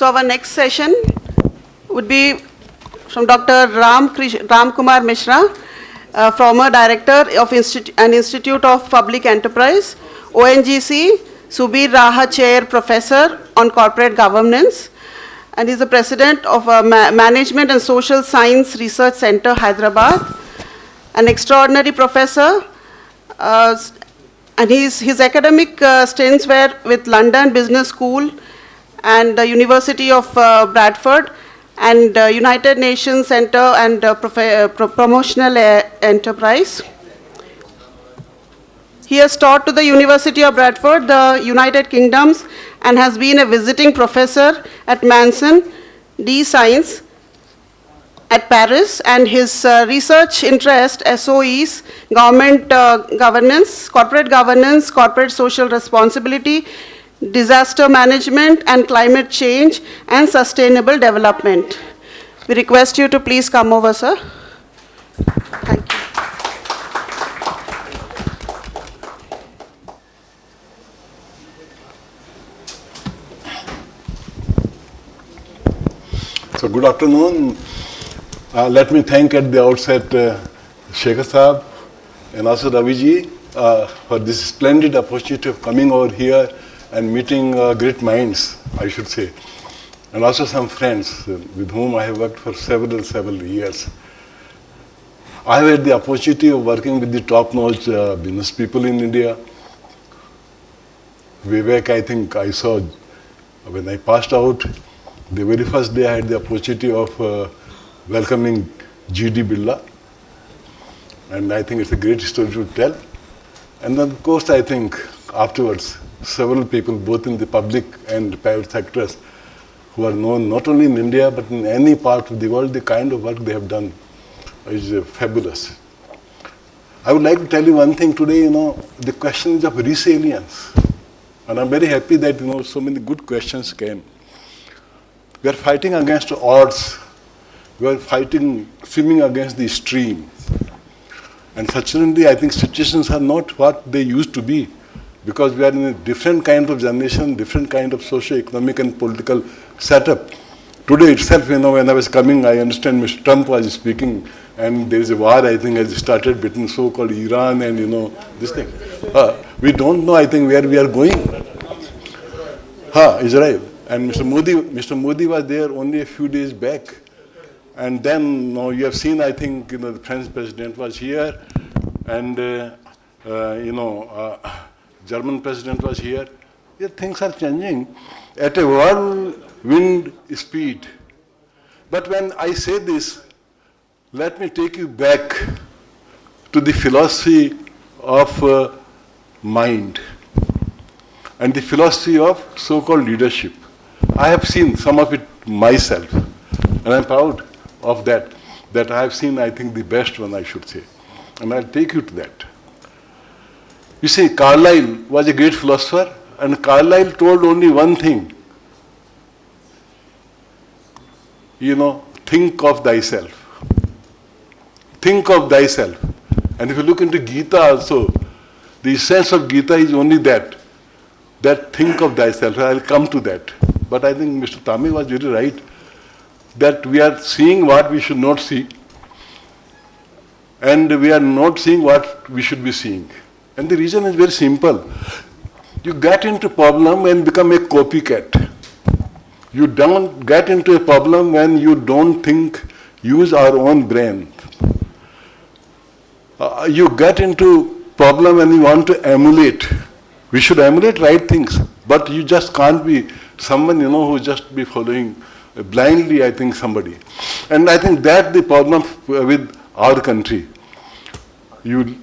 So our next session would be from Dr. Ram Kumar MISHRA, former Director of Institute of Public Enterprise, ONGC, Subir Raha Chair Professor on Corporate Governance, and he's the President of Management and Social Science Research Center, Hyderabad, an extraordinary professor, and his academic stints were with London Business School and the University of Bradford and United Nations Center and Promotional Enterprise. He has taught to the University of Bradford, the United Kingdoms, and has been a visiting professor at Manson D Science at Paris, and his research interest SOEs, government governance, corporate social responsibility, disaster management, and climate change and sustainable development. We request you to please come over, sir. Thank you. So good afternoon. Let me thank at the outset Shekhar Saab and also Raviji for this splendid opportunity of coming over here and meeting great minds, I should say, and also some friends with whom I have worked for several years. I have had the opportunity of working with the top-notch business people in India. Way back, I think I saw when I passed out, the very first day I had the opportunity of welcoming G.D. Birla, and I think it's a great story to tell. And then, of course, I think afterwards, several people, both in the public and private sectors, who are known not only in India, but in any part of the world, the kind of work they have done is fabulous. I would like to tell you one thing today, the questions of resilience. And I'm very happy that, so many good questions came. We are fighting against odds. We are swimming against the stream. And fortunately, I think situations are not what they used to be, because we are in a different kind of generation, different kind of socio-economic and political setup. Today itself, when I was coming, I understand Mr. Trump was speaking, and there is a war, I think, has started between so-called Iran and, this thing. We don't know, I think, where we are going. Israel. And Mr. Modi was there only a few days back. And then you have seen, I think, the French president was here, and German president was here. Yeah, things are changing at a whirlwind speed. But when I say this, let me take you back to the philosophy of mind and the philosophy of so-called leadership. I have seen some of it myself, and I'm proud of that I have seen, I think, the best one, I should say. And I'll take you to that. You see, Carlyle was a great philosopher, and Carlyle told only one thing. Think of thyself. Think of thyself. And if you look into Gita also, the essence of Gita is only that think of thyself. I'll come to that. But I think Mr. Tami was very right, that we are seeing what we should not see, and we are not seeing what we should be seeing. And the reason is very simple. You get into a problem and become a copycat. You don't get into a problem when you don't use our own brain. You get into problem when you want to emulate. We should emulate right things, but you just can't be someone, who just be following blindly, I think, somebody. And I think that's the problem with our country. You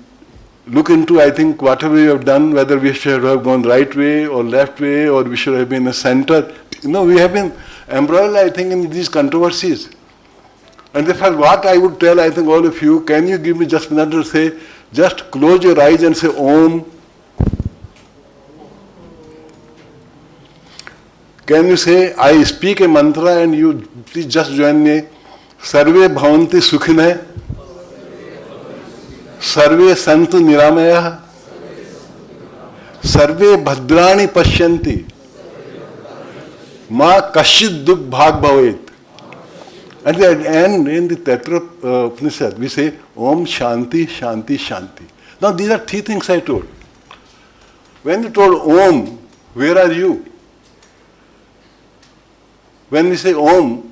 look into, I think, whatever we have done, whether we should have gone right way or left way, or we should have been in the center. We have been embroiled, I think, in these controversies. And therefore, what I would tell, I think, all of you, can you give me just a minute to say, just close your eyes and say Om. Can you say, I speak a mantra and you please just join me. Sarve bhavanti sukhine, sarve santu niramaya, sarve bhadrani pashyanti, Ma kashid dukh bhag bhavet. At the end, in the Tatra Upanishad, we say, Om Shanti, Shanti, Shanti. Now, these are three things I told. When you told Om, where are you? When we say Om,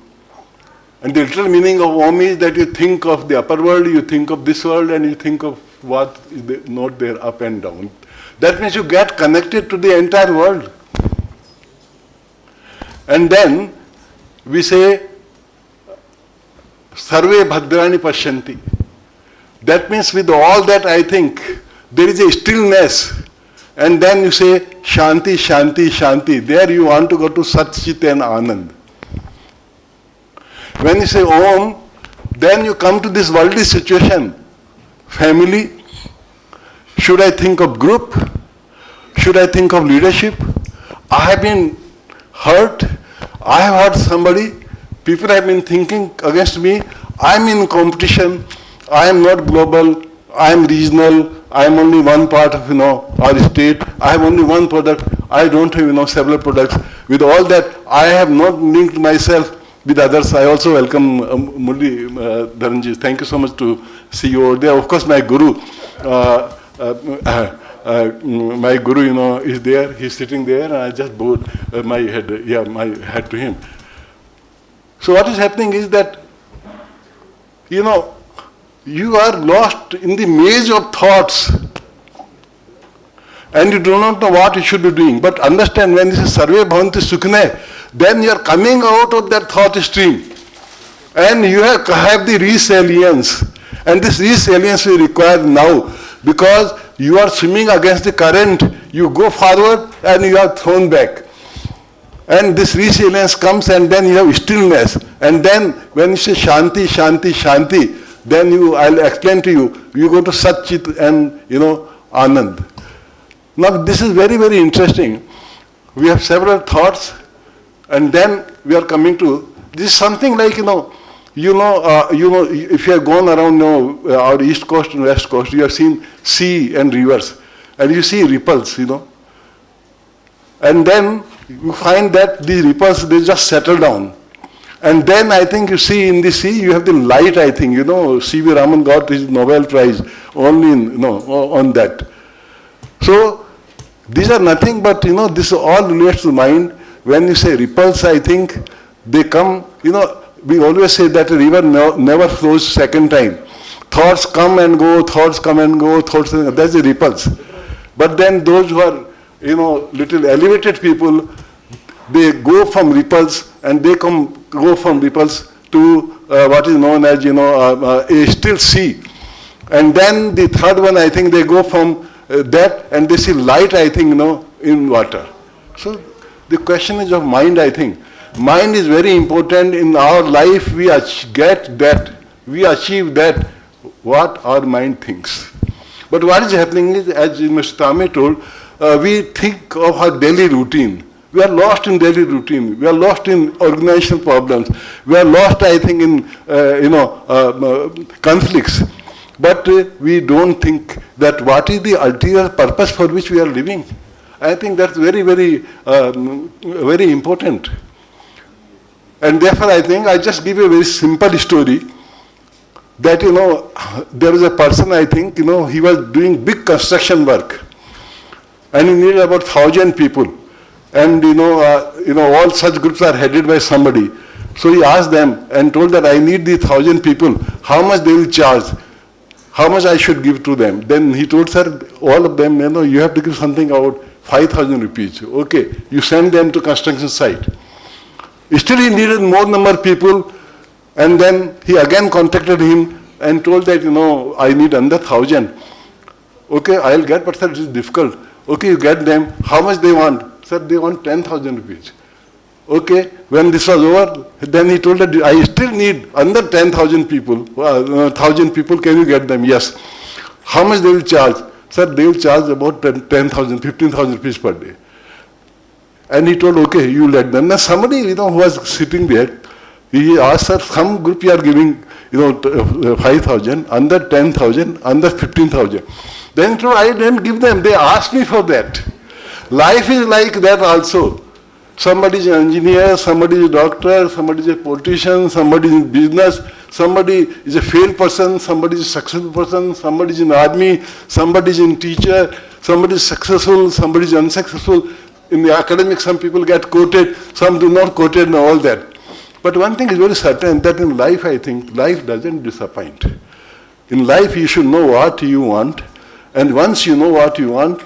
and the literal meaning of Om is that you think of the upper world, you think of this world, and you think of what is not there, up and down. That means you get connected to the entire world. And then we say, Sarve Bhadrani Pashyanti. That means with all that I think, there is a stillness. And then you say, Shanti, Shanti, Shanti. There you want to go to Sat Chit and Anand. When you say Om, then you come to this worldly situation. Family. Should I think of group? Should I think of leadership? I have been hurt. I have hurt somebody. People have been thinking against me. I am in competition. I am not global. I am regional. I am only one part of, our state. I have only one product. I don't have, several products. With all that, I have not linked myself with others. I also welcome Murli Dharanji. Thank you so much to see you over there. Of course, my guru, is there. He's sitting there, and I just bowed my head to him. So what is happening is that, you are lost in the maze of thoughts, and you do not know what you should be doing. But understand, when this is Sarve Bhavanti Sukhne, then you are coming out of that thought stream, and you have the resilience. And this resilience we require now, because you are swimming against the current. You go forward and you are thrown back. And this resilience comes, and then you have stillness. And then when you say Shanti, Shanti, Shanti, then I'll explain to you, you go to Sat Chit and, Anand. Now this is very, very interesting. We have several thoughts, and then we are coming to, this is something like, if you have gone around our east coast and west coast, you have seen sea and rivers, and you see ripples, and then you find that these ripples, they just settle down. And then I think you see in the sea, you have the light, I think, C.V. Raman got his Nobel Prize only, on that. So these are nothing but, this all relates to mind. When you say ripples, I think they come, we always say that a river never flows second time. Thoughts come and go, thoughts come and go, that's the ripples. But then those who are, little elevated people, they go from ripples, and they go from ripples to what is known as, a still sea. And then the third one, I think they go from that, and they see light, I think, in water. So the question is of mind, I think. Mind is very important in our life. We get that, we achieve that, what our mind thinks. But what is happening is, as Mr. Tame told, we think of our daily routine. We are lost in daily routine. We are lost in organizational problems. We are lost, I think, in conflicts. But we don't think that what is the ulterior purpose for which we are living. I think that's very, very, very important. And therefore, I think I just give you a very simple story. That there was a person, I think, he was doing big construction work, and he needed about 1,000 people. And all such groups are headed by somebody. So he asked them and told that I need the 1,000 people. How much they will charge? How much I should give to them? Then he told, sir, all of them, you have to give something about 5,000 rupees. Okay, you send them to construction site. Still he needed more number of people, and then he again contacted him and told that, I need another 1,000. Okay, I'll get, but sir, it is difficult. Okay, you get them. How much they want? Sir, they want 10,000 rupees. Okay, when this was over, then he told that I still need another 10,000 people. 1,000 people, can you get them? Yes. How much they will charge? Sir, they will charge about 10,000, 15,000 rupees per day. And he told, okay, you let them. Now somebody, who was sitting there, he asked, sir, some group you are giving, 5,000, under 10,000, under 15,000. Then he told, I didn't give them. They asked me for that. Life is like that also. Somebody is an engineer, somebody is a doctor, somebody is a politician, somebody is in business, somebody is a failed person, somebody is a successful person, somebody is in army, somebody is in teacher, somebody is successful, somebody is unsuccessful. In the academic, some people get quoted, some do not quoted and all that. But one thing is very certain, that in life, I think, life doesn't disappoint. In life, you should know what you want, and once you know what you want,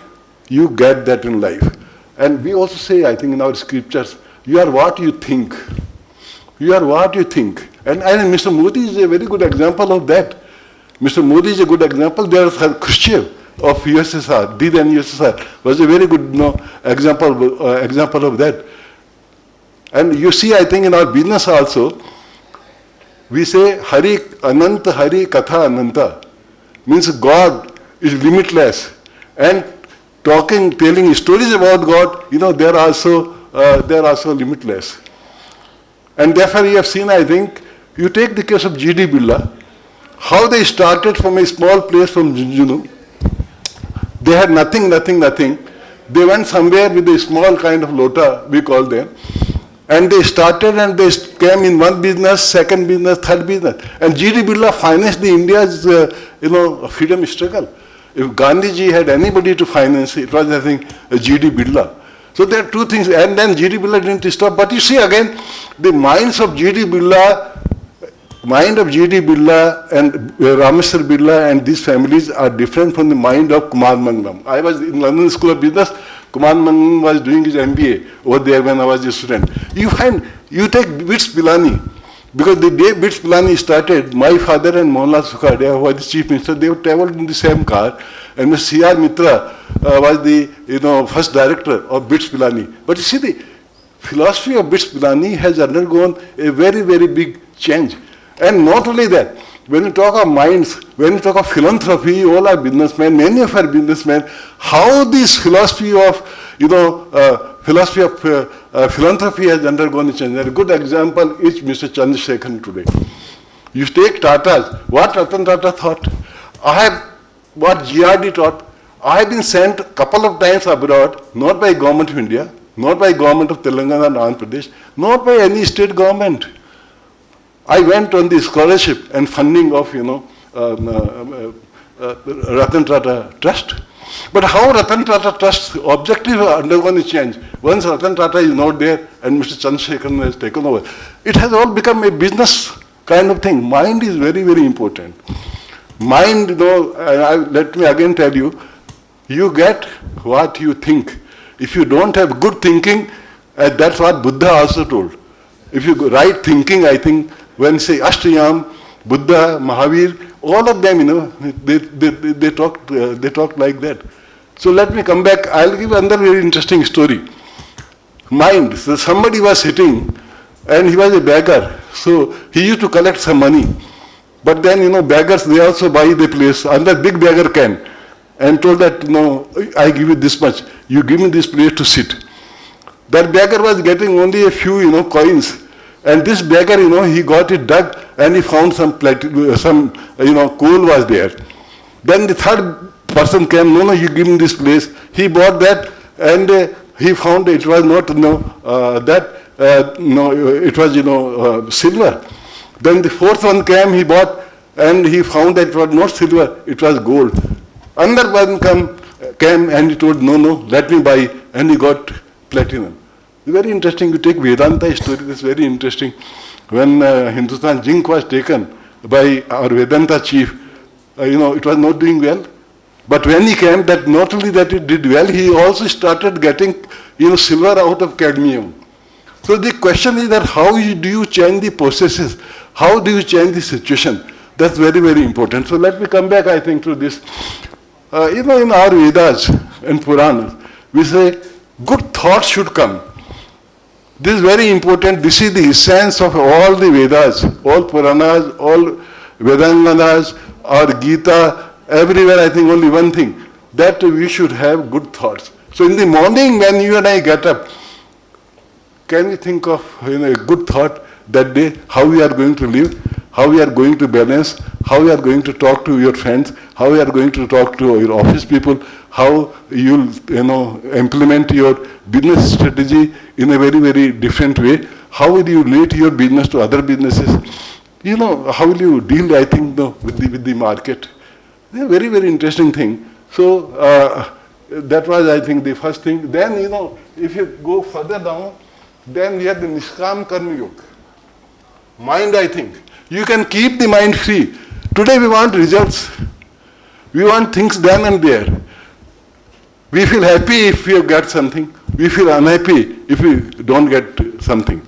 you get that in life. And we also say, I think in our scriptures, you are what you think. You are what you think. And Mr. Modi is a very good example of that. Mr. Modi is a good example. There is Khrushchev of USSR, then USSR, was a very good example of that. And you see, I think in our business also, we say Hari Ananta Hari Katha Ananta, means God is limitless. And telling stories about God, they're also limitless. And therefore you have seen, I think, you take the case of G.D. Birla, how they started from a small place from Junjunu. They had nothing. They went somewhere with a small kind of lota, we call them. And they started and they came in one business, second business, third business. And G.D. Birla financed the India's, freedom struggle. If Gandhiji had anybody to finance, it was, I think, G.D. Birla. So there are two things. And then G.D. Birla didn't stop. But you see again, the minds of G.D. Birla, and Rameshwar Birla and these families are different from the mind of Kumar Mangalam. I was in London School of Business. Kumar Mangalam was doing his MBA over there when I was a student. You take Bits Pilani, because the day Bits Pilani started, my father and Mohanlal Sukhadia, who was the chief minister, they traveled in the same car, and Mr. C.R. Mitra was the first director of Bits Pilani. But you see, the philosophy of Bits Pilani has undergone a very, very big change. And not only that, when you talk of minds, when you talk of philanthropy, all are businessmen, many of our businessmen, how this philosophy of, philanthropy has undergone a change. And a good example is Mr. Chandrasekharan today. You take Tata's, what Ratan Tata thought, what GRD taught, I have been sent a couple of times abroad, not by government of India, not by government of Telangana and Andhra Pradesh, not by any state government. I went on the scholarship and funding of, Ratan Tata Trust. But how Ratan Tata Trust's objective undergone a change. Once Ratan Tata is not there and Mr. Chandrasekharan has taken over, it has all become a business kind of thing. Mind is very, very important. Mind, let me again tell you, you get what you think. If you don't have good thinking, that's what Buddha also told. If you right thinking, I think, when say Ashtayam, Buddha, Mahavir, all of them, they talk like that. So let me come back. I'll give another very interesting story. Mind. So somebody was sitting, and he was a beggar. So he used to collect some money. But then, beggars, they also buy the place. Another big beggar came and told that, I give you this much. You give me this place to sit. That beggar was getting only a few, coins. And this beggar, he got it dug and he found some coal was there. Then the third person came, no, you give him this place. He bought that and he found it was not, it was, silver. Then the fourth one came, he bought and he found that it was not silver, it was gold. Another one came and he told, no, let me buy, and he got platinum. Very interesting. You take Vedanta story, it's very interesting. When Hindustan Zinc was taken by our Vedanta chief, it was not doing well. But when he came, that not only that it did well, he also started getting, silver out of cadmium. So the question is that how do you change the processes? How do you change the situation? That's very, very important. So let me come back, I think, to this. In our Vedas and Puranas, we say good thoughts should come. This is very important. This is the essence of all the Vedas, all Puranas, all Vedanganas, or Gita, everywhere I think only one thing, that we should have good thoughts. So in the morning when you and I get up, can you think of a good thought that day, how we are going to live, how we are going to balance, how we are going to talk to your friends, how we are going to talk to your office people, how you'll implement your business strategy in a very, very different way. How will you relate your business to other businesses? How will you deal, I think, with the market? It's a very, very interesting thing. So that was, I think, the first thing. Then, if you go further down, then we have the Nishkam Karma Yoga. Mind, I think. You can keep the mind free. Today we want results. We want things done and there. We feel happy if we get something. We feel unhappy if we don't get something.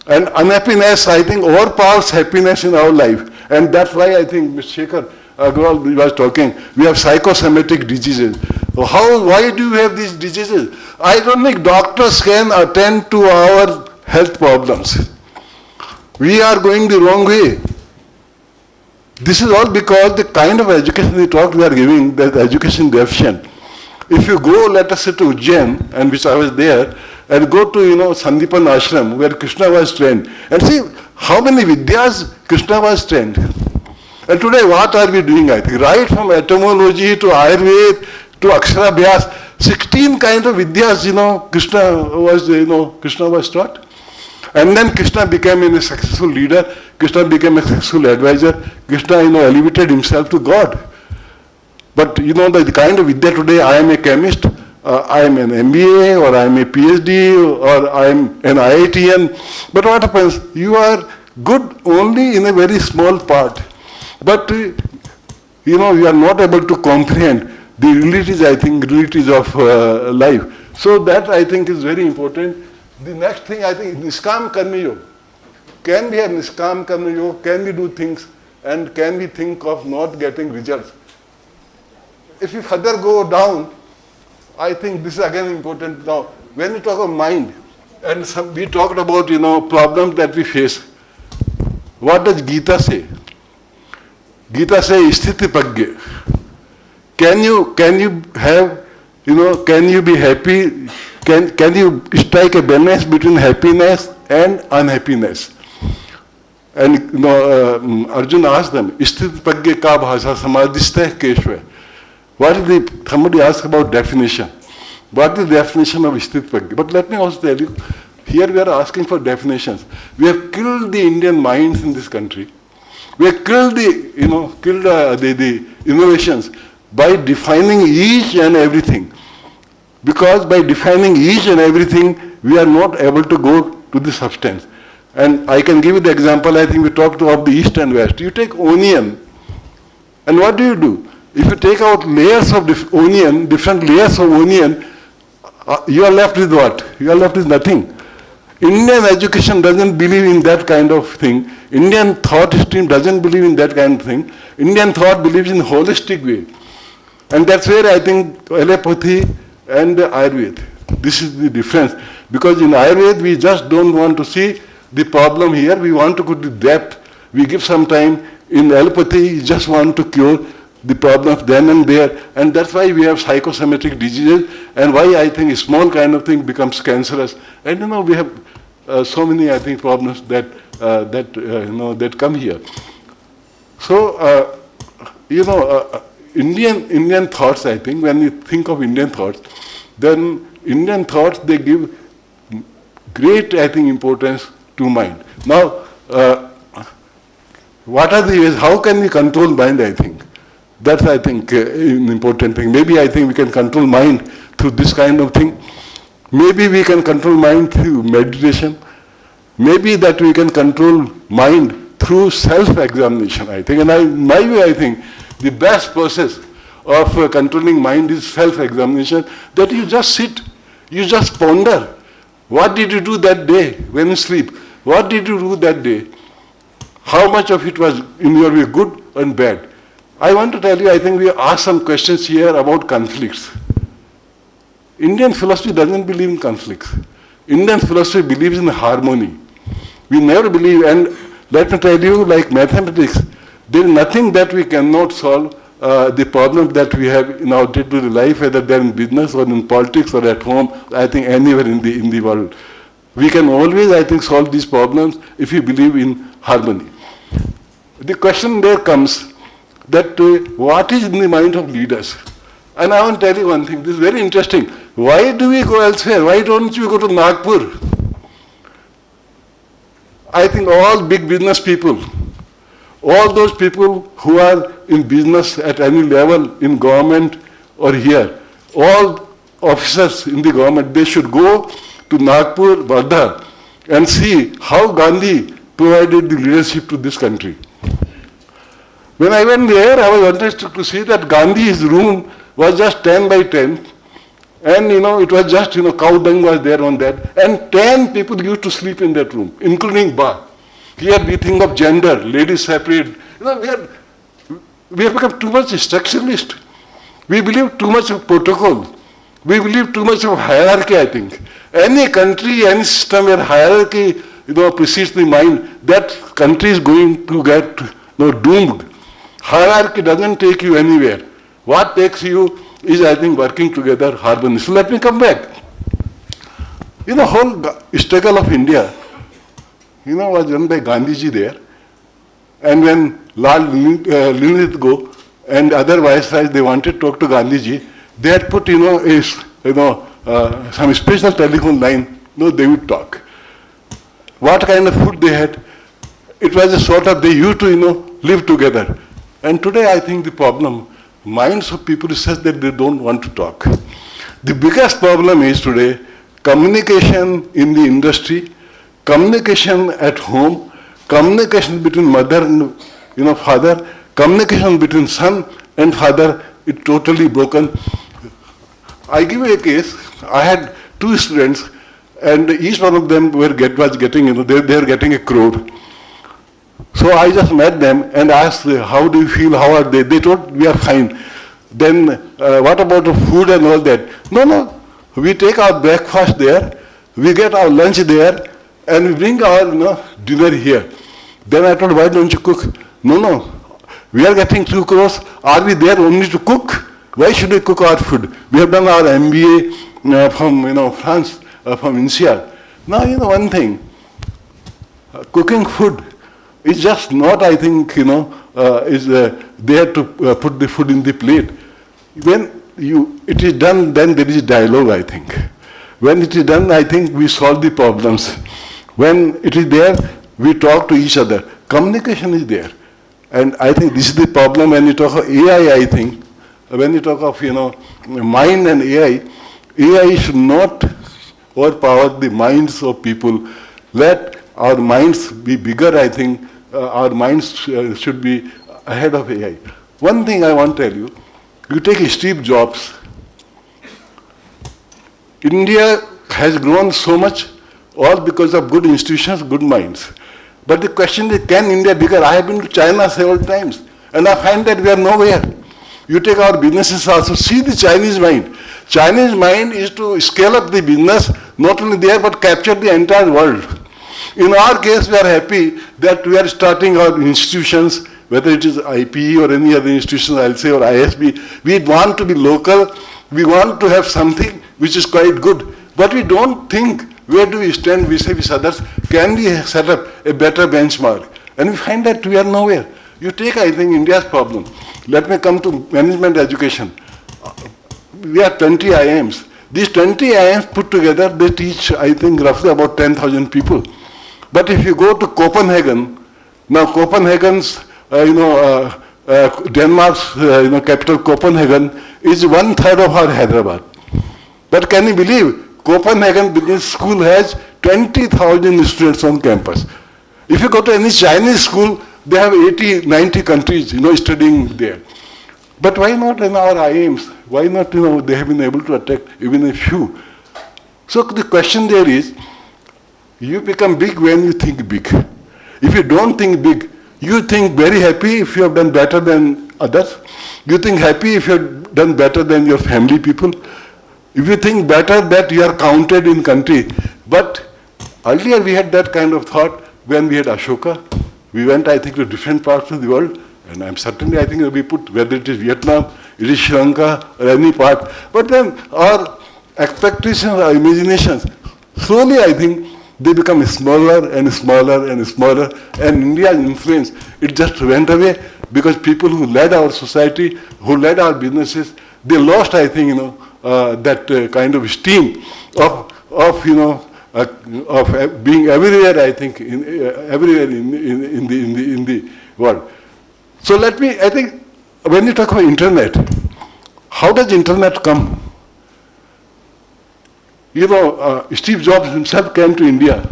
And unhappiness, I think, overpowers happiness in our life. And that's why I think Mr. Shekhar Agarwal was talking, we have psychosomatic diseases. So why do you have these diseases? I don't think doctors can attend to our health problems. We are going the wrong way. This is all because the kind of education we are giving, that education deficient. If you go, let us say, to Ujjain, and which I was there, and go to, Sandipan Ashram, where Krishna was trained, and see how many Vidyas Krishna was trained. And today, what are we doing, I think? Right from etymology to Ayurveda to Akshara Abhyas, 16 kinds of Vidyas, Krishna was taught. And then Krishna became a successful leader, Krishna became a successful advisor, Krishna, elevated himself to God. But, the kind of Vidya today, I am a chemist, I am an MBA, or I am a PhD, or I am an IITian. But what happens? You are good only in a very small part. But, you are not able to comprehend the realities, I think, realities of life. So that, I think, is very important. The next thing, I think, is Niskam Karma Yoga. Can we have Niskam Karma Yoga? Can we do things? And can we think of not getting results? If you further go down, I think this is again important. Now, when we talk of mind, and we talked about, problems that we face, what does Gita say? Gita says, Sthiti Pragya. Can you have, can you be happy? Can you strike a balance between happiness and unhappiness? And Arjuna asked them, Sthiti Pragya ka bhasha samadhistha keshva. Somebody asked about definition. What is the definition of Sthiti Pragya? But let me also tell you, here we are asking for definitions. We have killed the Indian minds in this country. We have killed the innovations by defining each and everything. Because by defining each and everything, we are not able to go to the substance. And I can give you the example, I think we talked about the East and West. You take onion, and what do? If you take out layers of onion, different layers of onion, you are left with what? You are left with nothing. Indian education doesn't believe in that kind of thing. Indian thought stream doesn't believe in that kind of thing. Indian thought believes in holistic way. And that's where I think allopathy and Ayurveda, this is the difference. Because in Ayurveda, we just don't want to see the problem here. We want to go to depth. We give some time. In allopathy, you just want to cure the problems then and there. And that's why we have psychosomatic diseases, and why I think a small kind of thing becomes cancerous. And we have so many, I think, problems that come here. So, Indian thoughts, I think, when you think of Indian thoughts, then Indian thoughts, they give great, I think, importance to mind. Now, what are the ways? How can we control mind, I think? That's, I think, an important thing. Maybe I think we can control mind through this kind of thing. Maybe we can control mind through meditation. Maybe that we can control mind through self-examination, I think. And in my way, I think, the best process of controlling mind is self-examination, that you just sit, you just ponder. What did you do that day when you sleep? What did you do that day? How much of it was, in your way, good and bad? I want to tell you, I think we asked some questions here about conflicts. Indian philosophy doesn't believe in conflicts. Indian philosophy believes in harmony. We never believe, and let me tell you, like mathematics, there is nothing that we cannot solve the problems that we have in our day-to-day life, whether they're in business or in politics or at home, I think anywhere in the world. We can always, I think, solve these problems if we believe in harmony. The question there comes that what is in the mind of leaders? And I want to tell you one thing, this is very interesting. Why do we go elsewhere? Why don't you go to Nagpur? I think all big business people, all those people who are in business at any level in government or here, all officers in the government, they should go to Nagpur, Wardha and see how Gandhi provided the leadership to this country. When I went there, I was interested to see that Gandhi's room was just 10 by 10. And it was just, cow dung was there on that. And 10 people used to sleep in that room, including Ba. Here we think of gender, ladies separate. We have become too much structuralist. We believe too much of protocol. We believe too much of hierarchy, I think. Any country, any system where hierarchy, precedes the mind, that country is going to get, doomed. Hierarchy doesn't take you anywhere. What takes you is, I think, working together harmoniously. So let me come back. Whole struggle of India, was done by Gandhiji there. And when Lal Linlithgow and other viceroys, they wanted to talk to Gandhiji, they had put, some special telephone line, they would talk. What kind of food they had? It was a sort of, they used to, live together. And today I think the problem, minds of people is such that they don't want to talk. The biggest problem is today communication in the industry, communication at home, communication between mother and father, communication between son and father is totally broken. I give you a case. I had 2 students, and each one of them was getting, they were getting a crore. So I just met them and asked, how do you feel, how are they? They told, we are fine. Then what about the food and all that? No, we take our breakfast there, we get our lunch there, and we bring our dinner here. Then I told, why don't you cook? No, we are getting 2 crores. Are we there only to cook? Why should we cook our food? We have done our MBA from France, from INSEAD. Now one thing, cooking food is just not, I think, is there to put the food in the plate. When it is done, then there is dialogue, I think. When it is done, I think we solve the problems. When it is there, we talk to each other. Communication is there. And I think this is the problem when you talk of AI, I think. When you talk of, mind and AI should not overpower the minds of people. Let our minds be bigger, I think. Our minds should be ahead of AI. One thing I want to tell you, you take Steve Jobs. India has grown so much, all because of good institutions, good minds. But the question is, can India be bigger? I have been to China several times, and I find that we are nowhere. You take our businesses also, see the Chinese mind. Chinese mind is to scale up the business, not only there, but capture the entire world. In our case, we are happy that we are starting our institutions, whether it is IPE or any other institution, I'll say, or ISB. We want to be local. We want to have something which is quite good. But we don't think, where do we stand vis-a-vis others? Can we set up a better benchmark? And we find that we are nowhere. You take, I think, India's problem. Let me come to management education. We have 20 IIMs. These 20 IIMs put together, they teach, I think, roughly about 10,000 people. But if you go to Copenhagen, now Copenhagen's, Denmark's, capital Copenhagen is 1/3 of our Hyderabad. But can you believe, Copenhagen Business School has 20,000 students on campus. If you go to any Chinese school, they have 80, 90 countries, studying there. But why not in our IIMs? Why not, they have been able to attract even a few. So the question there is, you become big when you think big. If you don't think big, you think very happy if you have done better than others. You think happy if you have done better than your family people. If you think better that you are counted in country. But earlier we had that kind of thought when we had Ashoka. We went, I think, to different parts of the world. And I'm certainly, I think, we put, whether it is Vietnam, it is Sri Lanka, or any part. But then our expectations, our imaginations, slowly, I think, they become smaller and smaller and smaller. And India's influence, it just went away because people who led our society, who led our businesses, they lost, I think, that kind of steam of of being everywhere, I think, everywhere in the world. So let me, I think, when you talk about internet, how does internet come? You know, Steve Jobs himself came to India,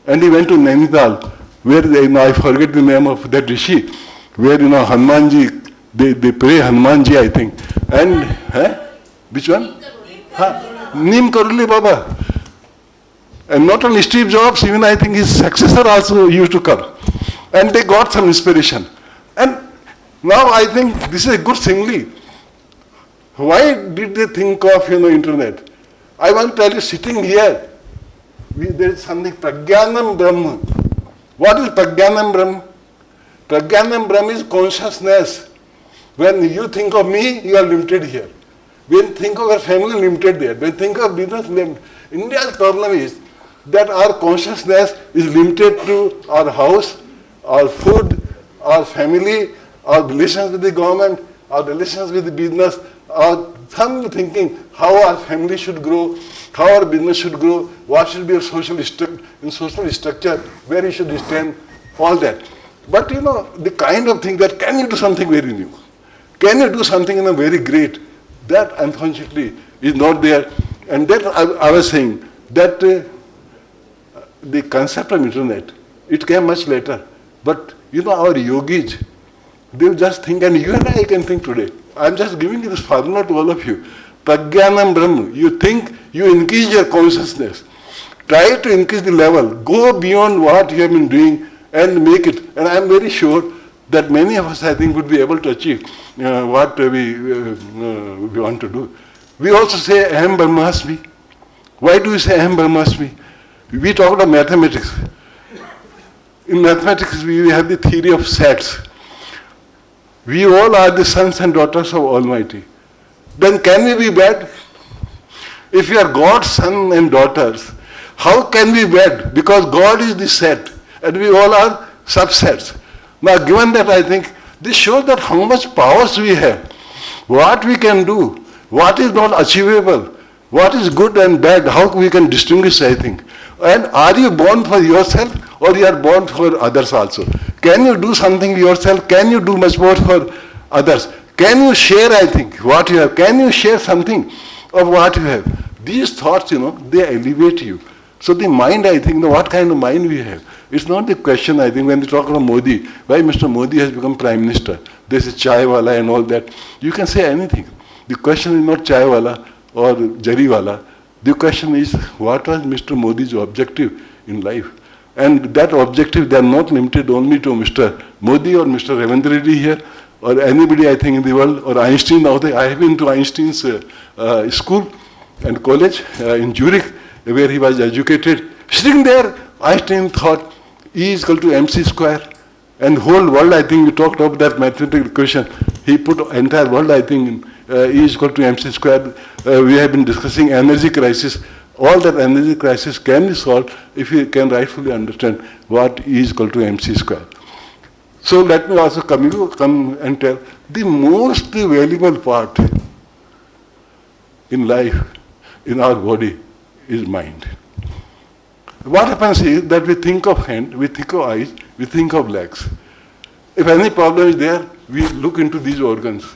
and he went to Nainital, where I forget the name of that rishi, where Hanumanji, they pray Hanumanji, I think, and which one? Neem Karuli Baba. And not only Steve Jobs, even I think his successor also used to come, and they got some inspiration. And now I think this is a good thing. Why did they think of internet? I want to tell you, sitting here, there is something, Pragyanam Brahma. What is Pragyanam Brahma? Pragyanam Brahma is consciousness. When you think of me, you are limited here. When you think of your family, limited there. When you think of business, limited. India's problem is that our consciousness is limited to our house, our food, our family, our relations with the government, our relations with the business, our some thinking how our family should grow, how our business should grow, what should be our social structure, where we should stand, all that. But the kind of thing that can you do something very new? Can you do something very great? That unfortunately is not there. And that I was saying that the concept of internet, it came much later. But our yogis, they just think, and you and I can think today. I'm just giving you this formula to all of you. Pragyanam Brahma. You think, you increase your consciousness. Try to increase the level. Go beyond what you have been doing and make it. And I'm very sure that many of us, I think, would be able to achieve what we want to do. We also say, Aham Brahmasmi. Why do we say Aham Brahmasmi? We talk about mathematics. In mathematics, we have the theory of sets. We all are the sons and daughters of Almighty. Then can we be bad? If we are God's sons and daughters, how can we be bad? Because God is the set, and we all are subsets. Now, given that, I think this shows that how much powers we have, what we can do, what is not achievable, what is good and bad, how we can distinguish, I think. And are you born for yourself, or you are born for others also? Can you do something yourself? Can you do much more for others? Can you share, I think, what you have? Can you share something of what you have? These thoughts, they elevate you. So the mind, I think, what kind of mind we have? It's not the question, I think, when they talk about Modi, why Mr. Modi has become Prime Minister. There's a chai wala and all that. You can say anything. The question is not chai wala or jari wala. The question is, what was Mr. Modi's objective in life? And that objective, they are not limited only to Mr. Modi or Mr. Ravindra Reddy here, or anybody, I think, in the world, or Einstein. Now I have been to Einstein's school and college in Zurich, where he was educated. Sitting there, Einstein thought E is equal to mc square. And whole world, I think, we talked about that mathematical equation. He put entire world, I think, E is equal to mc square. We have been discussing energy crisis. All that energy crisis can be solved if you can rightfully understand what E is equal to mc square. So let me also come and tell the most valuable part in life, in our body, is mind. What happens is that we think of hand, we think of eyes, we think of legs. If any problem is there, we look into these organs.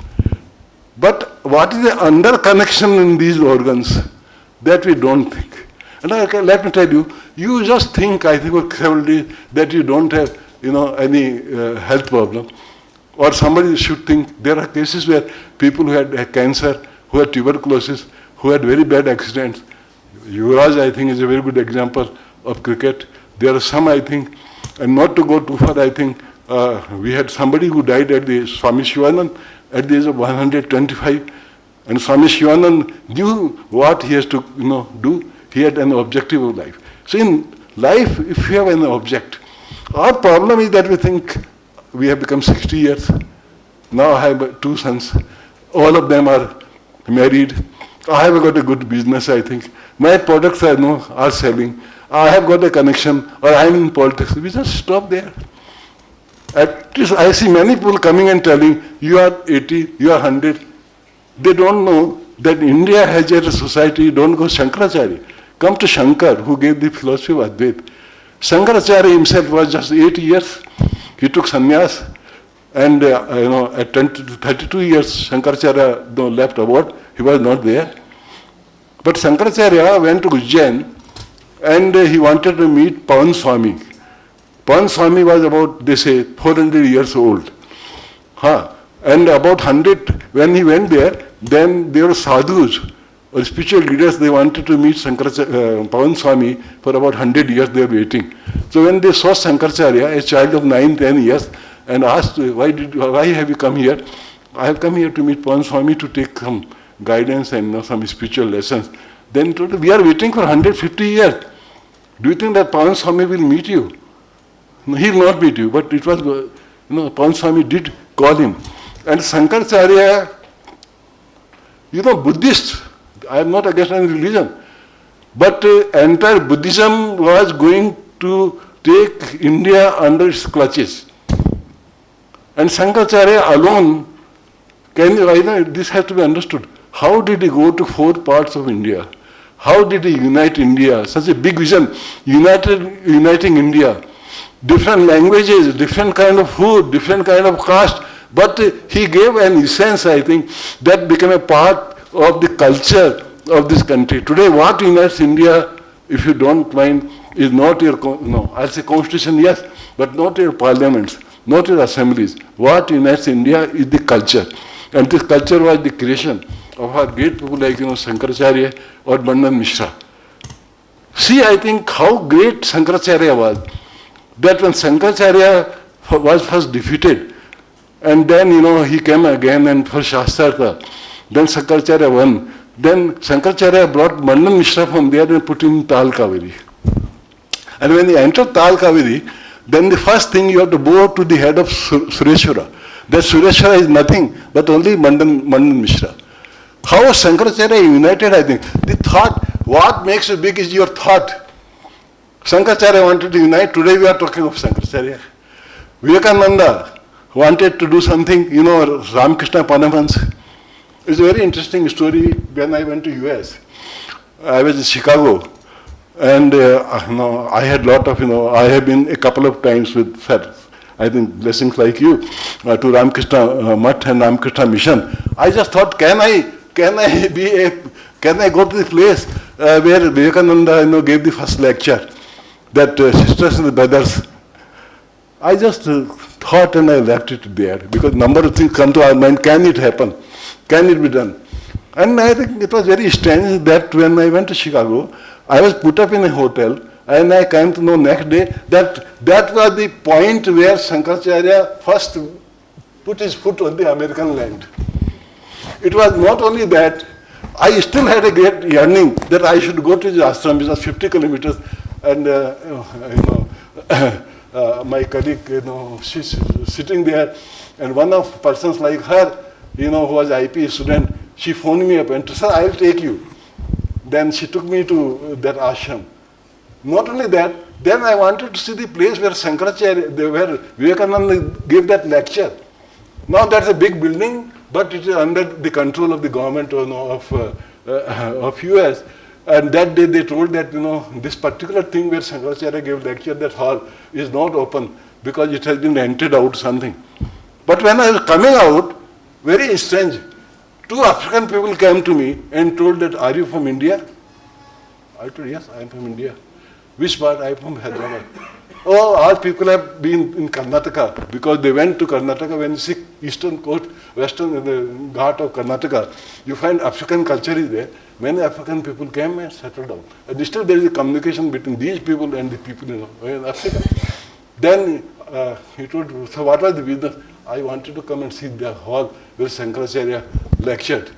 But what is the under connection in these organs that we don't think? And let me tell you, you just think, I think, for several days that you don't have, any health problem. Or somebody should think, there are cases where people who had cancer, who had tuberculosis, who had very bad accidents. Yuvraj, I think, is a very good example of cricket. There are some, I think, and not to go too far, I think, we had somebody who died at the Swami Shivanand at the age of 125. And Swami Shivanand knew what he has to do. He had an objective of life. So in life, if you have an object, our problem is that we think we have become 60 years. Now I have 2 sons. All of them are married. I have got a good business, I think. My products are selling. I have got a connection, or I am in politics. We just stop there. At least I see many people coming and telling, you are 80, you are 100. They don't know that India has a society, don't go Shankaracharya. Come to Shankar, who gave the philosophy of Advaita. Shankaracharya himself was just 8 years. He took sannyas, and at 20 to 32 years, Shankaracharya left abroad. He was not there. But Shankaracharya went to Ujjain, and he wanted to meet Pavan Swami. Pavan Swami was about, they say, 400 years old. And about 100, when he went there, then there were sadhus, or spiritual leaders. They wanted to meet Pavan Swami for about 100 years. They were waiting. So when they saw Shankaracharya, a child of 9-10 years, and asked, why have you come here? I have come here to meet Pavan Swami to take some guidance and some spiritual lessons. Then he told, we are waiting for 150 years. Do you think that Pavan Swami will meet you? No, he will not meet you. But it was, Pavan Swami did call him. And Shankaracharya, Buddhists, I am not against any religion, but entire Buddhism was going to take India under its clutches. And Shankaracharya alone, this has to be understood. How did he go to 4 parts of India? How did he unite India? Such a big vision, uniting India. Different languages, different kind of food, different kind of caste. But he gave an essence, I think, that became a part of the culture of this country. Today, what unites India, if you don't mind, is not your, I'll say constitution, yes, but not your parliaments, not your assemblies. What unites India is the culture. And this culture was the creation of our great people like, Shankaracharya or Bandhan MISHRA. See, I think, how great Shankaracharya was. That when Shankaracharya was first defeated, and then, he came again and for Shastrartha, then Shankaracharya won. Then Shankaracharya brought Bandhan MISHRA from there and put him in Tal Kaveri. And when he entered Tal Kaveri, then the first thing you have to bow to the head of Sureshwara. That Sureshwara is nothing but only Bandhan MISHRA. How Shankaracharya united, I think. The thought, what makes you big is your thought. Shankaracharya wanted to unite. Today we are talking of Shankaracharya. Vivekananda wanted to do something, Ramakrishna Paramahansa. It's a very interesting story. When I went to US, I was in Chicago, and I had lot of, I have been a couple of times with, I think, blessings like you, to Ramakrishna Mutt and Ramakrishna Mission. I just thought, can I go to the place where Vivekananda, gave the first lecture, that sisters and brothers. I just thought, and I left it there, because number of things come to our mind. Can it happen? Can it be done? And I think it was very strange that when I went to Chicago, I was put up in a hotel, and I came to know next day that that was the point where Shankaracharya first put his foot on the American land. It was not only that, I still had a great yearning that I should go to the ashram, which was 50 kilometers, and my colleague, she's sitting there, and one of persons like her, who was IP student, she phoned me up and said, "Sir, I'll take you." Then she took me to that ashram. Not only that, then I wanted to see the place where Shankaracharya, where Vivekananda gave that lecture. Now that's a big building, but it is under the control of the government of US. And that day they told that, this particular thing where Shankaracharya gave lecture, that hall is not open because it has been rented out something. But when I was coming out, very strange, 2 African people came to me and told that, "Are you from India?" I told, "Yes, I am from India." "Which part?" "I am from Hyderabad." "Oh, all people have been in Karnataka," because they went to Karnataka. When you see eastern coast, western, the Ghat of Karnataka, you find African culture is there. Many African people came and settled down. And still there is a communication between these people and the people in Africa. Then he told, "So what was the business?" "I wanted to come and see the hall where Shankaracharya lectured,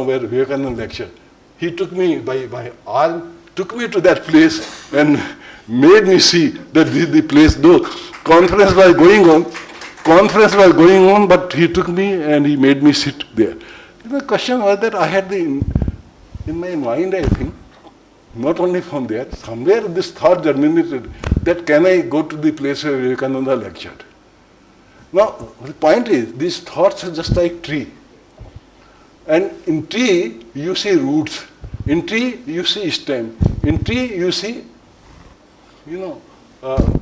where Vivekananda lectured." He took me by arm, took me to that place and made me see that this is the place. Though conference was going on, but he took me and he made me sit there. The question was that I had in my mind, I think, not only from there, somewhere this thought germinated that can I go to the place where Vivekananda lectured. Now, the point is, these thoughts are just like tree. And in tree, you see roots. In tree, you see stem. In tree, you see,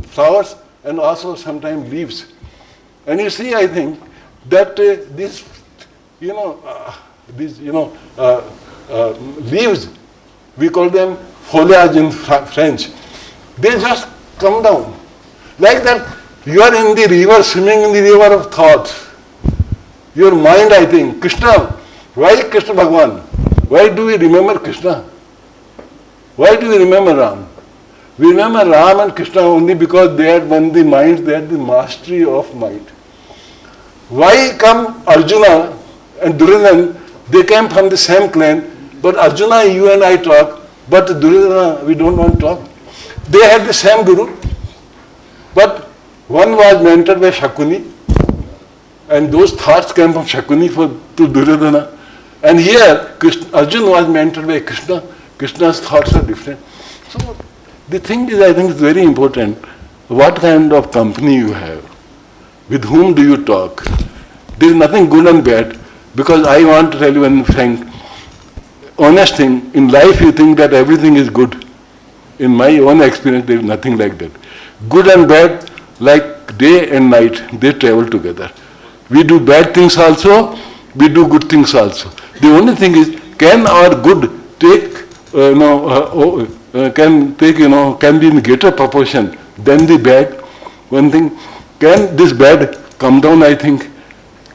flowers and also sometimes leaves. And you see, I think, that these leaves, we call them foliage in French, they just come down. Like that, you are in the river, swimming in the river of thoughts. Your mind, I think, Krishna, why Krishna Bhagavan? Why do we remember Krishna? Why do we remember Ram? We remember Ram and Krishna only because they had won the minds, they had the mastery of mind. Why come Arjuna and Duryodhana? They came from the same clan, but Arjuna, you and I talk, but Duryodhana, we don't want to talk. They had the same guru, but one was mentored by Shakuni, and those thoughts came from Shakuni to Duryodhana. And here, Arjuna was mentored by Krishna. Krishna's thoughts are different. So the thing is, I think it's very important, what kind of company you have. With whom do you talk? There is nothing good and bad, because I want to tell you one frank, honest thing, in life you think that everything is good. In my own experience, there is nothing like that. Good and bad, like day and night, they travel together. We do bad things also, we do good things also. The only thing is, can our good can be in greater proportion than the bad? One thing, can this bad come down, I think?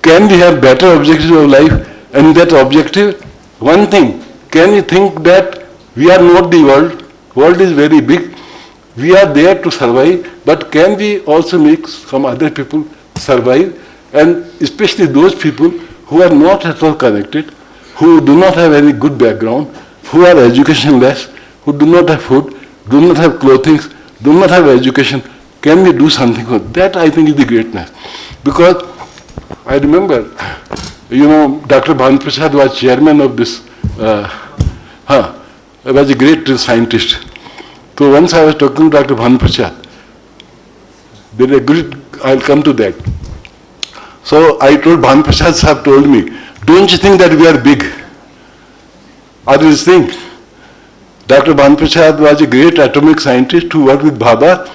Can we have better objectives of life? And that objective, one thing, can we think that we are not the world? World is very big. We are there to survive, but can we also make some other people survive? And especially those people who are not at all connected, who do not have any good background, who are educationless, who do not have food, do not have clothing, do not have education. Can we do something for that? I think is the greatness. Because I remember, Dr. Bhanu Prasad was chairman of this, he was a great scientist. So once I was talking to Dr. Bhanu Prasad, I'll come to that. So I told Bhanu Prasad Sahab told me, don't you think that we are big? Or do you think? Dr. Bhanu Prasad was a great atomic scientist who worked with Bhabha,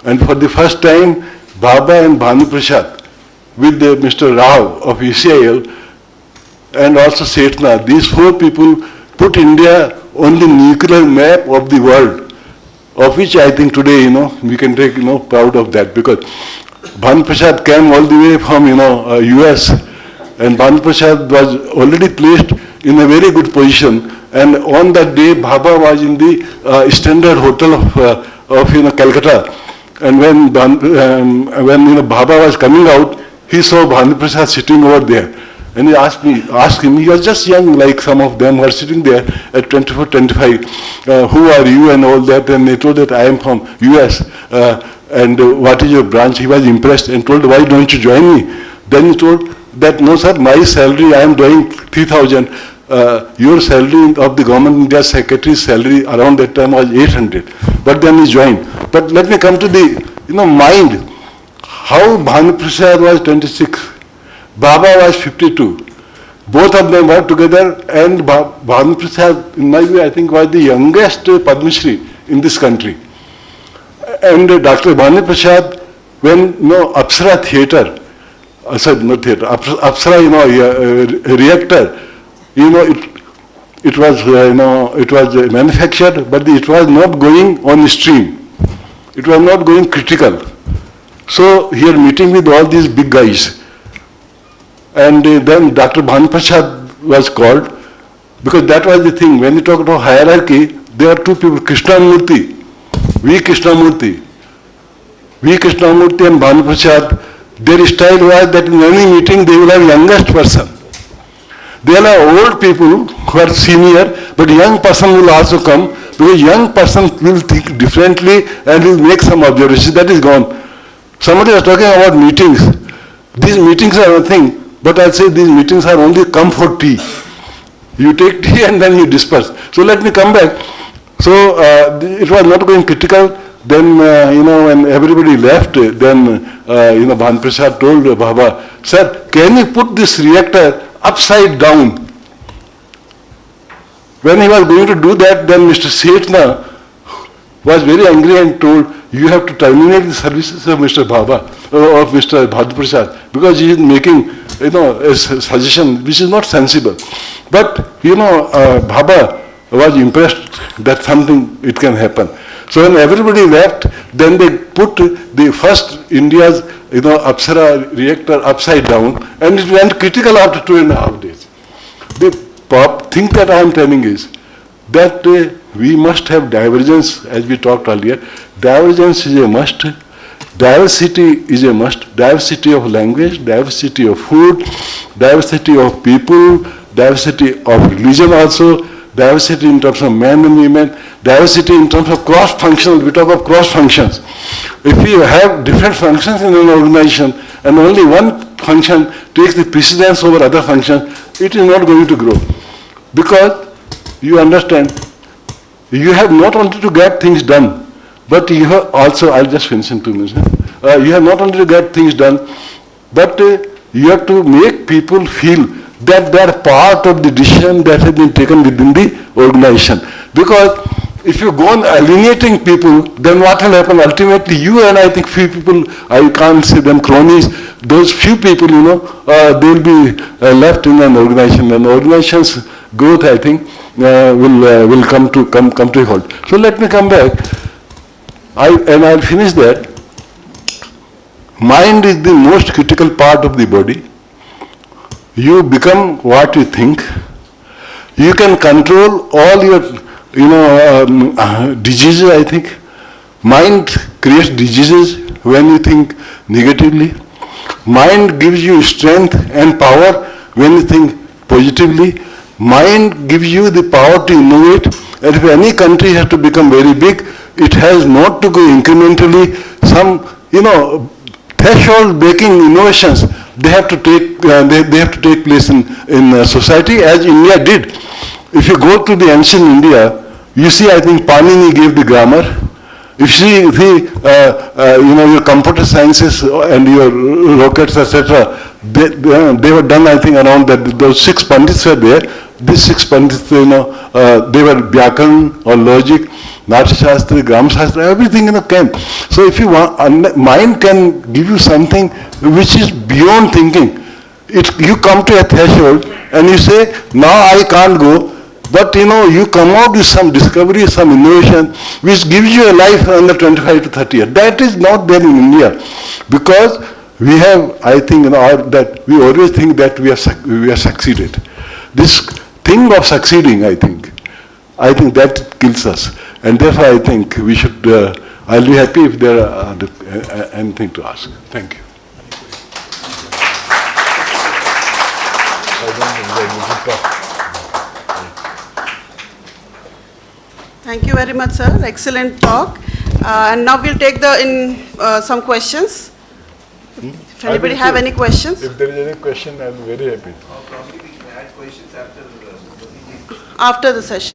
and for the first time, Bhabha and Bhanu Prasad with Mr. Rao of ECIL and also Setna, these four people put India on the nuclear map of the world, of which I think today, we can take, proud of that, because Bhanu Prasad came all the way from, US, and Bhanu Prasad was already placed in a very good position. And on that day, Bhabha was in the Standard Hotel of Calcutta. And when Bhabha was coming out, he saw Bhanu Prasad sitting over there. And he asked him, he was just young, like some of them were sitting there at 24, 25. Who are you and all that? And they told that I am from US. And what is your branch? He was impressed and told, why don't you join me? Then he told that, no sir, my salary, I am drawing 3,000. Your salary of the government India secretary's salary around that time was 800. But then he joined. But let me come to the, mind. How Bhanu Prasad was 26, Bhabha was 52. Both of them worked together, and Bhanu Prasad, in my view, I think was the youngest Padma Shri in this country. And Dr. Bhanu Prasad, when Apsara theatre, not theatre, Apsara, reactor, it was manufactured, but it was not going on stream. It was not going critical. So here meeting with all these big guys, and then Dr. Bhanu Prasad was called, because that was the thing. When you talk about hierarchy, there are two people, Krishnamurti, V. Krishnamurti and Bhanu Prasad. Their style was that in any meeting they will have youngest person. There are old people who are senior, but young person will also come, because young person will think differently and will make some observations. That is gone. Somebody was talking about meetings. These meetings are nothing, but I say these meetings are only come for tea. You take tea and then you disperse. So let me come back. So it was not going critical. Then, when everybody left, then, Bhanu Prasad told Bhabha, sir, can you put this reactor upside down? When he was going to do that, then Mr. Setna was very angry and told, you have to terminate the services of Mr. Baba, of Mr. Bhadu Prasad, because he is making, a suggestion which is not sensible. But, Baba was impressed that something, it can happen. So when everybody left, then they put the first India's, Apsara reactor upside down, and it went critical after 2.5 days. The thing that I am telling is that we must have divergence, as we talked earlier. Divergence is a must. Diversity is a must. Diversity of language, diversity of food, diversity of people, diversity of religion also, diversity in terms of men and women, diversity in terms of cross-functional. We talk of cross-functions. If you have different functions in an organization and only one function takes the precedence over other functions, it is not going to grow. Because you understand, you have not only to get things done, but you have also, I'll just finish in 2 minutes. You have not only to get things done, but you have to make people feel that they are part of the decision that has been taken within the organization. Because if you go on alienating people, then what will happen? Ultimately, you and I think few people, I can't say them cronies, those few people, they will be left in an organization, and organization's growth, I think, will come to a halt. So let me come back, I'll finish that. Mind is the most critical part of the body. You become what you think. You can control all your, diseases, I think. Mind creates diseases when you think negatively. Mind gives you strength and power when you think positively. Mind gives you the power to innovate. And if any country has to become very big, it has not to go incrementally. Some, threshold breaking innovations, they have to take place in society, as India did. If you go to the ancient India, you see, I think Panini gave the grammar. If you see, your computer sciences and your rockets, etc., they were done, I think, around that. Those 6 pandits were there. These 6 pandits, they were Vyakaran or logic, Natyashastra, Gram Shastra, everything came. So if you want, mind can give you something which is beyond thinking. You come to a threshold and you say, now I can't go, but you come out with some discovery, some innovation, which gives you a life under 25 to 30 years. That is not there in India, because we have, I think, that we always think that we have succeeded. This thing of succeeding, I think that kills us. And therefore, I think we should, I'll be happy if there are anything to ask. Thank you. Thank you very much, sir. Excellent talk. And now we'll take some questions. If anybody have any questions? If there is any question, I'll be very happy. After the session.